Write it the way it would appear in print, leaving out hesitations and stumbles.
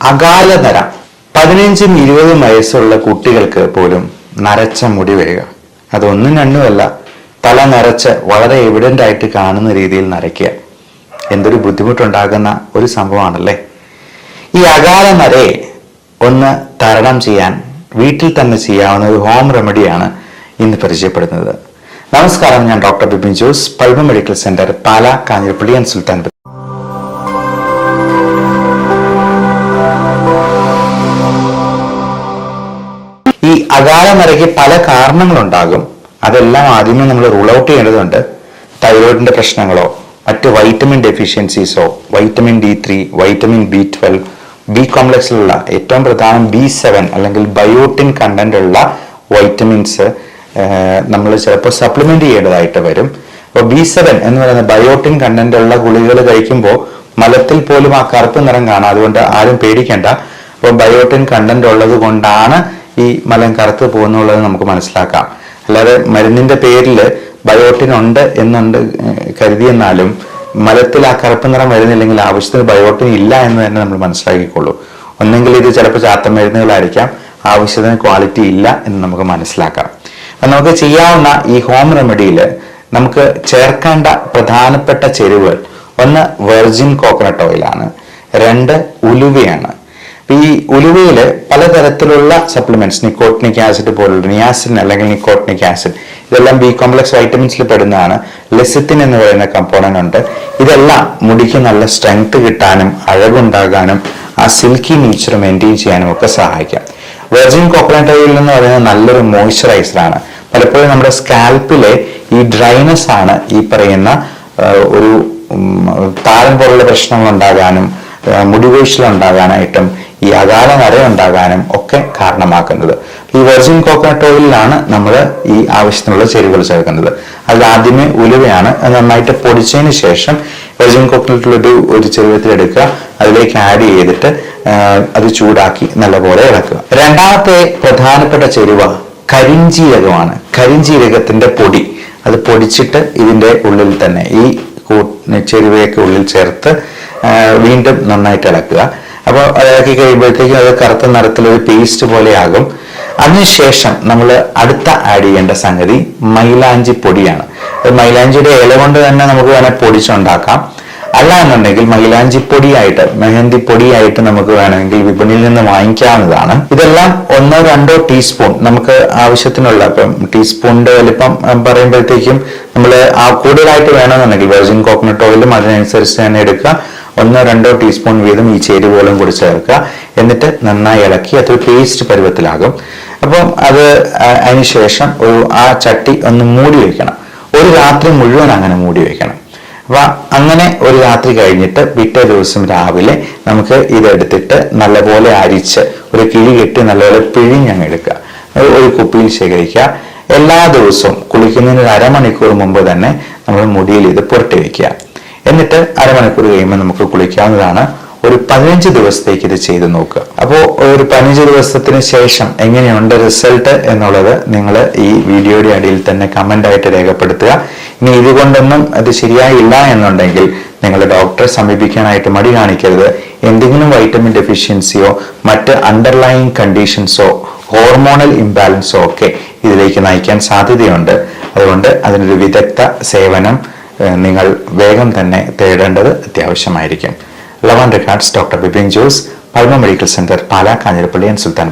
അകാലനര 15-20 വയസ്സുള്ള കുട്ടികൾക്ക് പോലും നരച്ച മുടി വരിക. അതൊന്നും രണ്ടുമല്ല, തല നരച്ച് വളരെ എവിഡന്റ് ആയിട്ട് കാണുന്ന രീതിയിൽ നരയ്ക്കുക. എന്തൊരു ബുദ്ധിമുട്ടുണ്ടാകുന്ന ഒരു സംഭവമാണല്ലേ. ഈ അകാല നരയെ ഒന്ന് തരണം ചെയ്യാൻ വീട്ടിൽ തന്നെ ചെയ്യാവുന്ന ഒരു ഹോം റെമഡിയാണ് ഇന്ന് പരിചയപ്പെടുന്നത്. നമസ്കാരം, ഞാൻ doctor Bipin Jose, Pulma medical centre, Pala, Kanjirappally and Sulthan. ഈ അകാല നരയ്ക്ക് പല കാരണങ്ങളുണ്ടാകും. അതെല്ലാം ആദ്യമേ നമ്മൾ റൂൾ ഔട്ട് ചെയ്യേണ്ടതുണ്ട്. തൈറോയിഡിന്റെ പ്രശ്നങ്ങളോ മറ്റ് വൈറ്റമിൻ ഡെഫിഷ്യൻസീസോ, vitamin D3, vitamin B12, B കോംപ്ലക്സിലുള്ള ഏറ്റവും പ്രധാനം B7 അല്ലെങ്കിൽ ബയോട്ടിൻ കണ്ടന്റ് ഉള്ള വൈറ്റമിൻസ് നമ്മൾ ചിലപ്പോൾ സപ്ലിമെന്റ് ചെയ്യേണ്ടതായിട്ട് വരും. അപ്പോൾ B7 എന്ന് പറയുന്ന ബയോട്ടിൻ കണ്ടന്റ് ഉള്ള ഗുളികകൾ കഴിക്കുമ്പോൾ മലത്തിൽ പോലും ആ കറുപ്പ് നിറം കാണാം. അതുകൊണ്ട് ആരും പേടിക്കേണ്ട. അപ്പോൾ ബയോട്ടിൻ കണ്ടന്റ് ഉള്ളത് കൊണ്ടാണ് ഈ മലം കറുത്ത് പോകുന്നുള്ളത് നമുക്ക് മനസ്സിലാക്കാം. അല്ലാതെ മരുന്നിന്റെ പേരിൽ ബയോട്ടിൻ ഉണ്ട് എന്നുണ്ട് കരുതിയെന്നാലും മലത്തിൽ ആ കറുപ്പ് നിറം വരുന്നില്ലെങ്കിൽ ആവശ്യത്തിന് ബയോട്ടിൻ ഇല്ല എന്ന് തന്നെ നമ്മൾ മനസ്സിലാക്കിക്കൊള്ളൂ. ഒന്നെങ്കിൽ ഇത് ചിലപ്പോൾ ചാത്ത മരുന്നുകളായിരിക്കാം, ആവശ്യത്തിന് ക്വാളിറ്റി ഇല്ല എന്ന് നമുക്ക് മനസ്സിലാക്കാം. അപ്പം നമുക്ക് ചെയ്യാവുന്ന ഈ ഹോം റെമഡിയിൽ നമുക്ക് ചേർക്കേണ്ട പ്രധാനപ്പെട്ട ചേരുവകൾ: ഒന്ന് വെർജിൻ കോക്കനട്ട് ഓയിലാണ്, 2 ഉലുവയാണ്. ഈ ഉലുവയിൽ പലതരത്തിലുള്ള സപ്ലിമെന്റ്സ്, നിക്കോട്ടിനിക് ആസിഡ് പോലുള്ള നിയാസിൻ അല്ലെങ്കിൽ നിക്കോട്ടിനിക് ആസിഡ്, ഇതെല്ലാം ബി കോംപ്ലക്സ് വൈറ്റമിൻസിൽ പെടുന്നതാണ്. ലെസിത്തിൻ എന്ന് പറയുന്ന കമ്പോണന്റ് ഉണ്ട്. ഇതെല്ലാം മുടിക്ക് നല്ല സ്ട്രെങ്ത് കിട്ടാനും അഴകുണ്ടാകാനും ആ സിൽക്കി നേച്ചർ മെയിൻറ്റെയിൻ ചെയ്യാനും ഒക്കെ സഹായിക്കാം. വെർജിൻ കോക്കനട്ട് ഓയിൽ എന്ന് പറയുന്നത് നല്ലൊരു മോയ്സ്ചറൈസറാണ്. പലപ്പോഴും നമ്മുടെ സ്കാൽപ്പിലെ ഈ ഡ്രൈനെസ് ആണ് ഈ പറയുന്ന ഒരു താരം പോലുള്ള പ്രശ്നങ്ങൾ ഉണ്ടാകാനും മുടികൊഴിച്ചിലുണ്ടാകാനായിട്ടും ഈ അകാല നര ഉണ്ടാകാനും ഒക്കെ കാരണമാക്കുന്നത്. ഈ വെർജിൻ കോക്കനട്ട് ഓയിലാണ് നമ്മൾ ഈ ആവശ്യത്തിനുള്ള ചേരുവകൾ ചേർക്കുന്നത്. അതിൽ ആദ്യമേ ഉലുവയാണ്. നന്നായിട്ട് പൊടിച്ചതിന് ശേഷം വെർജിൻ കോക്കനട്ടിലൊരു ചെരുവത്തിലെടുക്കുക, അതിലേക്ക് ആഡ് ചെയ്തിട്ട് അത് ചൂടാക്കി നല്ലപോലെ ഇളക്കുക. രണ്ടാമത്തെ പ്രധാനപ്പെട്ട ചേരുവ കരിഞ്ജീരകമാണ്. കരിഞ്ജീരകത്തിന്റെ പൊടി, അത് പൊടിച്ചിട്ട് ഇതിന്റെ ഉള്ളിൽ തന്നെ ഈ ചേരുവയൊക്കെ ഉള്ളിൽ ചേർത്ത് വീണ്ടും നന്നായിട്ട് ഇളക്കുക. അപ്പോൾ അത് ഇളക്കി കഴിയുമ്പോഴത്തേക്കും അത് കറുത്ത നിറത്തിലൊരു പേസ്റ്റ് പോലെയാകും. അതിനുശേഷം നമ്മൾ അടുത്ത ആഡ് ചെയ്യേണ്ട സംഗതി മൈലാഞ്ചി പൊടിയാണ്. മൈലാഞ്ചിയുടെ ഇല കൊണ്ട് തന്നെ നമുക്ക് വേണേൽ പൊടിച്ചുണ്ടാക്കാം. അല്ല എന്നുണ്ടെങ്കിൽ മൈലാഞ്ചി പൊടിയായിട്ട്, മെഹന്തി പൊടിയായിട്ട് നമുക്ക് വേണമെങ്കിൽ വിപണിയിൽ നിന്ന് വാങ്ങിക്കാവുന്നതാണ്. ഇതെല്ലാം 1-2 ടീസ്പൂൺ നമുക്ക് ആവശ്യത്തിനുള്ള, ഇപ്പം ടീസ്പൂണിന്റെ വലിപ്പം പറയുമ്പോഴത്തേക്കും നമ്മൾ കൂടുതലായിട്ട് വേണമെന്നുണ്ടെങ്കിൽ വെർജിൻ കോക്കനട്ട് ഓയിലും അതിനനുസരിച്ച് തന്നെ എടുക്കുക. 1-2 ടീസ്പൂൺ വീതം ഈ ചേരുവകളും കൂടി ചേർക്കുക. എന്നിട്ട് നന്നായി ഇളക്കി അതൊരു പേസ്റ്റ് പരുവത്തിലാകും. അപ്പം അതിനുശേഷം ആ ചട്ടി ഒന്ന് മൂടി വെക്കണം. ഒരു രാത്രി മുഴുവൻ അങ്ങനെ മൂടി വെക്കണം. അപ്പൊ അങ്ങനെ ഒരു രാത്രി കഴിഞ്ഞിട്ട് പിറ്റേ ദിവസം രാവിലെ നമുക്ക് ഇതെടുത്തിട്ട് നല്ലപോലെ അരിച്ച് ഒരു കിഴി കെട്ടി നല്ലപോലെ പിഴിഞ്ഞങ്ങ് എടുക്കുക. ഒരു കുപ്പിയിൽ ശേഖരിക്കുക. എല്ലാ ദിവസവും കുളിക്കുന്നതിന് ഒരു അരമണിക്കൂർ മുമ്പ് തന്നെ നമ്മൾ മുടിയിൽ ഇത് പുരട്ടി വെക്കുക. എന്നിട്ട് അരമണിക്കൂർ കഴിയുമ്പോൾ നമുക്ക് കുളിക്കാവുന്നതാണ്. ഒരു 15 ദിവസത്തേക്ക് ഇത് ചെയ്ത് നോക്കുക. അപ്പോൾ ഒരു 15 ദിവസത്തിന് ശേഷം എങ്ങനെയുണ്ട് റിസൾട്ട് എന്നുള്ളത് നിങ്ങൾ ഈ വീഡിയോയുടെ അടിയിൽ തന്നെ കമന്റ് ആയിട്ട് രേഖപ്പെടുത്തുക. ഇനി ഇതുകൊണ്ടൊന്നും അത് ശരിയായില്ല എന്നുണ്ടെങ്കിൽ നിങ്ങൾ ഡോക്ടറെ സമീപിക്കാനായിട്ട് മടി കാണിക്കരുത്. എന്തെങ്കിലും വൈറ്റമിൻ ഡെഫിഷ്യൻസിയോ മറ്റ് അണ്ടർലൈങ് കണ്ടീഷൻസോ ഹോർമോണൽ ഇംബാലൻസോ ഒക്കെ ഇതിലേക്ക് നയിക്കാൻ സാധ്യതയുണ്ട്. അതുകൊണ്ട് അതിനൊരു വിദഗ്ധ സേവനം നിങ്ങൾ വേഗം തന്നെ തേടേണ്ടത് അത്യാവശ്യമായിരിക്കും. Love and regards, doctor Bipin Jose, Pulma medical centre, Pala, Kanjirappally and Sultan.